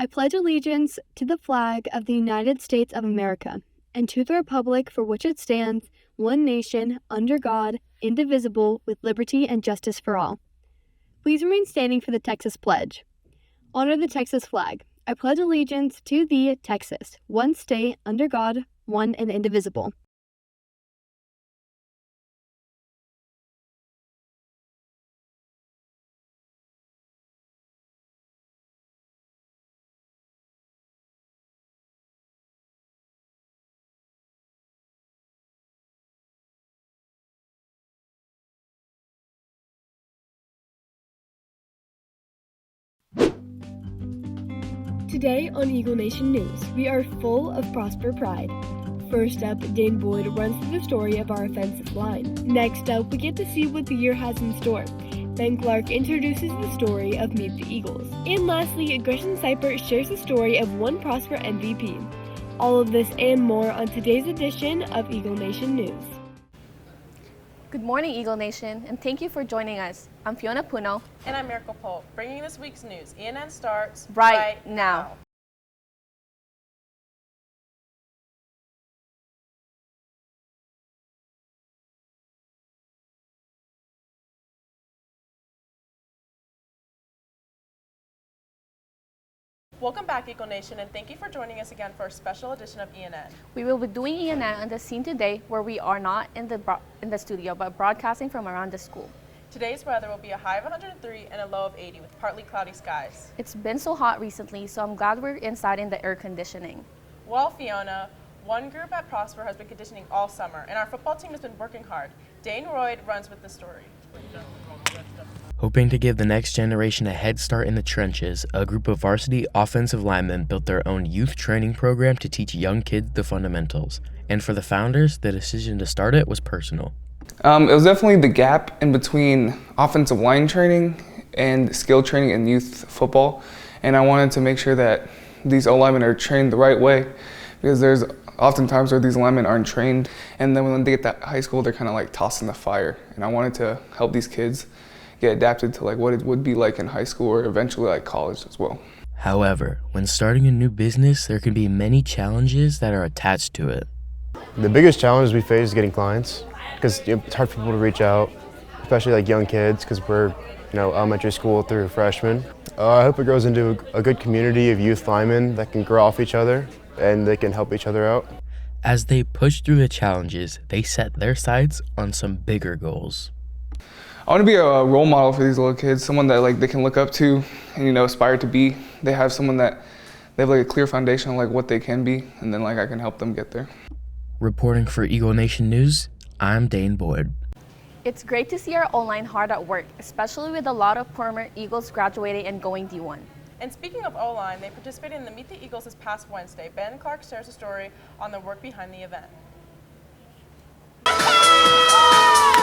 I pledge allegiance to the flag of the United States of America and to the republic for which it stands, one nation, under God, indivisible, with liberty and justice for all. Please remain standing for the Texas Pledge. Honor the Texas flag. I pledge allegiance to the Texas, one state, under God, one and indivisible. Today on Eagle Nation News, we are full of Prosper pride. First up, Dane Boyd runs through the story of our offensive line. Next up, we get to see what the year has in store. Ben Clark introduces the story of Meet the Eagles. And lastly, Gretchen Seipert shares the story of one Prosper MVP. All of this and more on today's edition of Eagle Nation News. Good morning, Eagle Nation, and thank you for joining us. I'm Fiona Puno. And I'm Miracle Polk, bringing this week's news. ENN starts right now. Welcome back, Eagle Nation, and thank you for joining us again for a special edition of ENN. We will be doing ENN on the scene today, where we are not in the studio, but broadcasting from around the school. Today's weather will be a high of 103 and a low of 80 with partly cloudy skies. It's been so hot recently, so I'm glad we're inside in the air conditioning. Well, Fiona, one group at Prosper has been conditioning all summer, and our football team has been working hard. Dane Royd runs with the story. Hoping to give the next generation a head start in the trenches, a group of varsity offensive linemen built their own youth training program to teach young kids the fundamentals. And for the founders, the decision to start it was personal. It was definitely the gap in between offensive line training and skill training in youth football. And I wanted to make sure that these O-linemen are trained the right way, because there's oftentimes where these linemen aren't trained. And then when they get to high school, they're kind of like tossed in the fire. And I wanted to help these kids get adapted to like what it would be like in high school or eventually like college as well. However, when starting a new business, there can be many challenges that are attached to it. The biggest challenge we face is getting clients, because it's hard for people to reach out, especially like young kids, because we're elementary school through freshmen. I hope it grows into a good community of youth linemen that can grow off each other and they can help each other out. As they push through the challenges, they set their sights on some bigger goals. I want to be a role model for these little kids, someone that like they can look up to and aspire to be. They have someone that they have like a clear foundation on like what they can be, and then like I can help them get there. Reporting for Eagle Nation News, I'm Dane Boyd. It's great to see our O-line hard at work, especially with a lot of former Eagles graduating and going D1. And speaking of O-line, they participated in the Meet the Eagles this past Wednesday. Ben Clark shares a story on the work behind the event.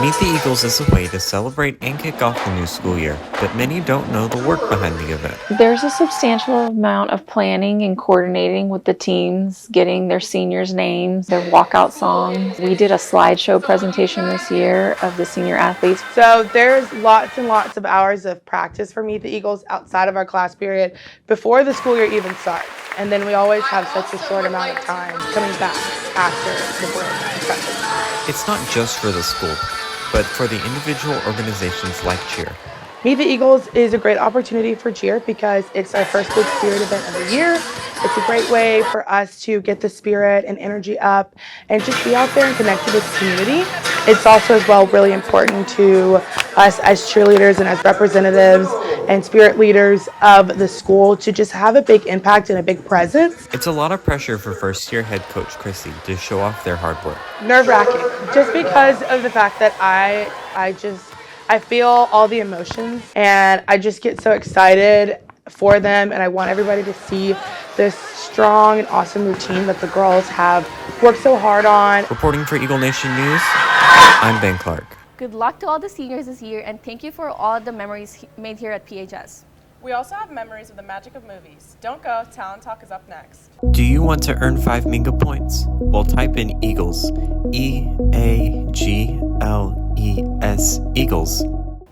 Meet the Eagles is a way to celebrate and kick off the new school year, but many don't know the work behind the event. There's a substantial amount of planning and coordinating with the teams, getting their seniors' names, their walkout songs. We did a slideshow presentation this year of the senior athletes. So there's lots and lots of hours of practice for Meet the Eagles outside of our class period before the school year even starts. And then we always have such a short amount of time coming back after the break. It's not just for the school, but for the individual organizations like Cheer. Meet the Eagles is a great opportunity for Cheer because it's our first big spirit event of the year. It's a great way for us to get the spirit and energy up and just be out there and connect with the community. It's also as well really important to us as cheerleaders and as representatives and spirit leaders of the school to just have a big impact and a big presence. It's a lot of pressure for first-year head coach Chrissy to show off their hard work. Nerve-wracking, just because of the fact that I feel all the emotions and I just get so excited for them, and I want everybody to see this strong and awesome routine that the girls have worked so hard on. Reporting for Eagle Nation News, I'm Ben Clark. Good luck to all the seniors this year, and thank you for all the memories made here at PHS. We also have memories of the magic of movies. Don't go, Talent Talk is up next. Do you want to earn 5 Minga points? Well, type in Eagles, E-A-G-L-E-S, Eagles.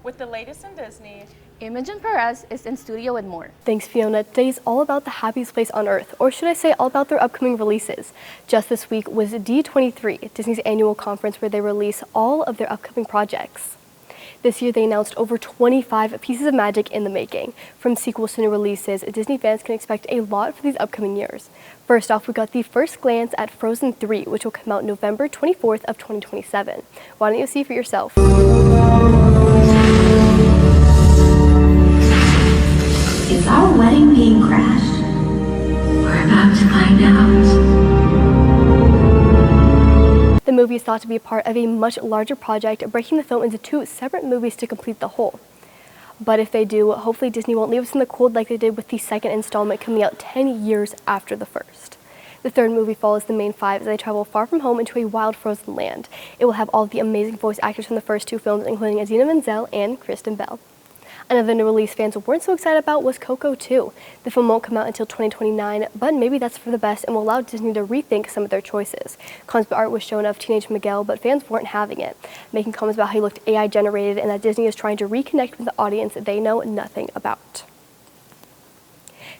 With the latest in Disney, Imogen Perez is in studio with more. Thanks, Fiona. Today's all about the happiest place on earth, or should I say all about their upcoming releases. Just this week was D23, Disney's annual conference where they release all of their upcoming projects. This year they announced over 25 pieces of magic in the making. From sequels to new releases, Disney fans can expect a lot for these upcoming years. First off, we got the first glance at Frozen 3, which will come out November 24th of 2027. Why don't you see for yourself? Is our wedding being crashed? We're about to find out. The movie is thought to be a part of a much larger project, breaking the film into 2 separate movies to complete the whole. But if they do, hopefully Disney won't leave us in the cold like they did with the second installment coming out 10 years after the first. The third movie follows the main 5 as they travel far from home into a wild frozen land. It will have all of the amazing voice actors from the first 2 films, including Idina Menzel and Kristen Bell. Another new release fans weren't so excited about was Coco 2. The film won't come out until 2029, but maybe that's for the best and will allow Disney to rethink some of their choices. Concept art was shown of teenage Miguel, but fans weren't having it, making comments about how he looked AI generated and that Disney is trying to reconnect with the audience they know nothing about.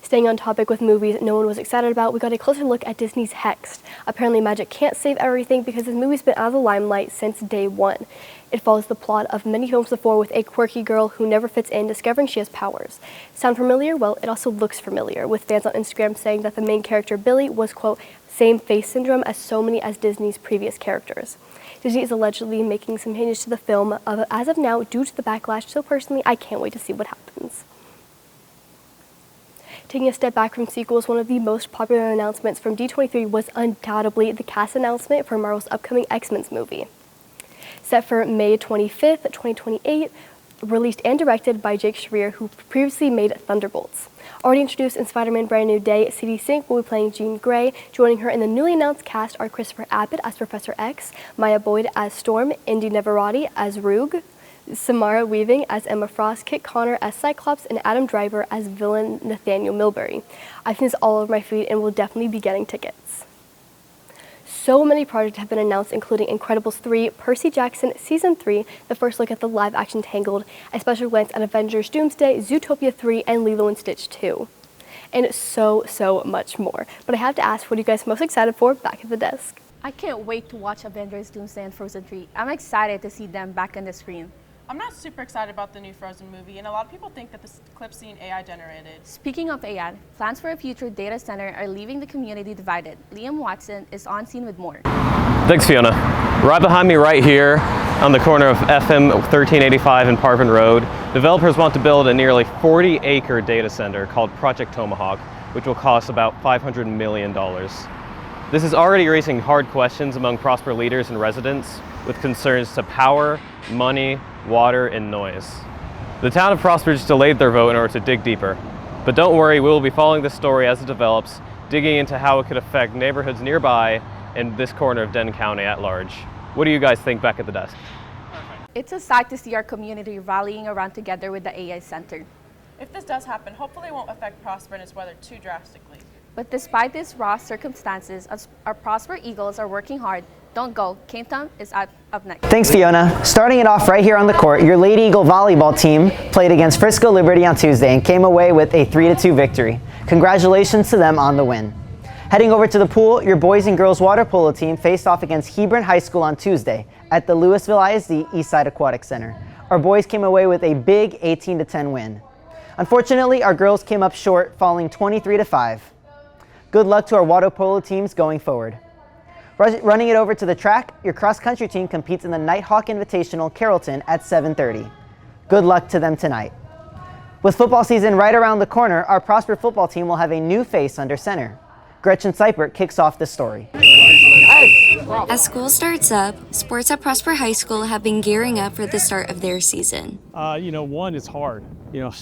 Staying on topic with movies no one was excited about, we got a closer look at Disney's Hexed. Apparently magic can't save everything because this movie's been out of the limelight since day one. It follows the plot of many films before with a quirky girl who never fits in discovering she has powers. Sound familiar? Well, it also looks familiar, with fans on Instagram saying that the main character Billy was, quote, same face syndrome as so many as Disney's previous characters. Disney is allegedly making some changes to the film as of now due to the backlash, so personally I can't wait to see what happens. Taking a step back from sequels, one of the most popular announcements from D23 was undoubtedly the cast announcement for Marvel's upcoming X-Men movie. Set for May 25th, 2028, released and directed by Jake Schreier, who previously made Thunderbolts. Already introduced in Spider-Man Brand New Day, Sadie Sink will be playing Jean Grey. Joining her in the newly announced cast are Christopher Abbott as Professor X, Maya Boyd as Storm, Indy Neverati as Rogue, Samara Weaving as Emma Frost, Kit Connor as Cyclops, and Adam Driver as villain Nathaniel Milbury. I've seen this all over my feed and will definitely be getting tickets. So many projects have been announced, including Incredibles 3, Percy Jackson Season 3, the first look at the live-action Tangled, a special glance at Avengers Doomsday, Zootopia 3, and Lilo & Stitch 2. And so much more. But I have to ask, what are you guys most excited for back at the desk? I can't wait to watch Avengers Doomsday and Frozen 3. I'm excited to see them back on the screen. I'm not super excited about the new Frozen movie, and a lot of people think that this clip's being AI generated. Speaking of AI, plans for a future data center are leaving the community divided. Liam Watson is on scene with more. Thanks, Fiona. Right behind me right here on the corner of FM 1385 and Parvin Road, developers want to build a nearly 40-acre data center called Project Tomahawk, which will cost about $500 million. This is already raising hard questions among Prosper leaders and residents with concerns to power, money, water, and noise. The town of Prosper just delayed their vote in order to dig deeper. But don't worry, we will be following this story as it develops, digging into how it could affect neighborhoods nearby and this corner of Denton County at large. What do you guys think back at the desk? It's a sight to see our community rallying around together with the AI Center. If this does happen, hopefully it won't affect Prosper and its weather too drastically. But despite these raw circumstances, our Prosper Eagles are working hard. Don't go. Cape Town is up next. Thanks, Fiona. Starting it off right here on the court, your Lady Eagle volleyball team played against Frisco Liberty on Tuesday and came away with a 3-2 victory. Congratulations to them on the win. Heading over to the pool, your boys and girls water polo team faced off against Hebron High School on Tuesday at the Louisville ISD Eastside Aquatic Center. Our boys came away with a big 18-10 win. Unfortunately, our girls came up short, falling 23-5. Good luck to our water polo teams going forward. Running it over to the track, your cross-country team competes in the Nighthawk Invitational Carrollton at 7:30. Good luck to them tonight. With football season right around the corner, our Prosper football team will have a new face under center. Gretchen Seipert kicks off the story. As school starts up, sports at Prosper High School have been gearing up for the start of their season. One, it's hard.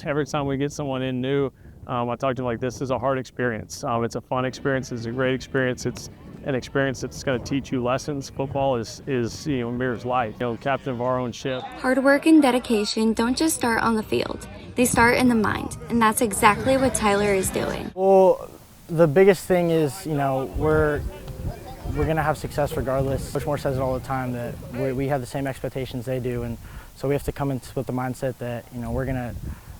Every time we get someone in new, I talk to them like, this is a hard experience. It's a fun experience. It's a great experience. It's an experience that's going to teach you lessons. Football is mirrors life. Captain of our own ship. Hard work and dedication don't just start on the field. They start in the mind, and that's exactly what Tyler is doing. Well, the biggest thing is, we're going to have success regardless. Coach Moore says it all the time that we have the same expectations they do, and so we have to come in with the mindset that, we're going to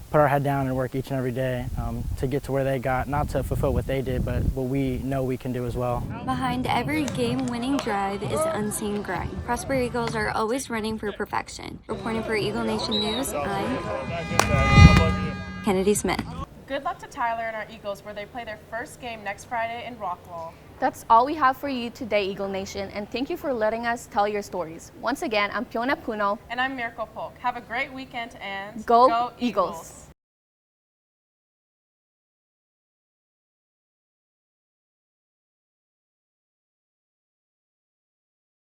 put our head down and work each and every day to get to where they got, not to fulfill what they did, but what we know we can do as well. Behind every game-winning drive is unseen grind. Prosper Eagles are always running for perfection. Reporting for Eagle Nation News, I'm Kennedy Smith. Good luck to Tyler and our Eagles where they play their first game next Friday in Rockwall. That's all we have for you today, Eagle Nation, and thank you for letting us tell your stories. Once again, I'm Piona Puno. And I'm Miracle Polk. Have a great weekend and Go Eagles!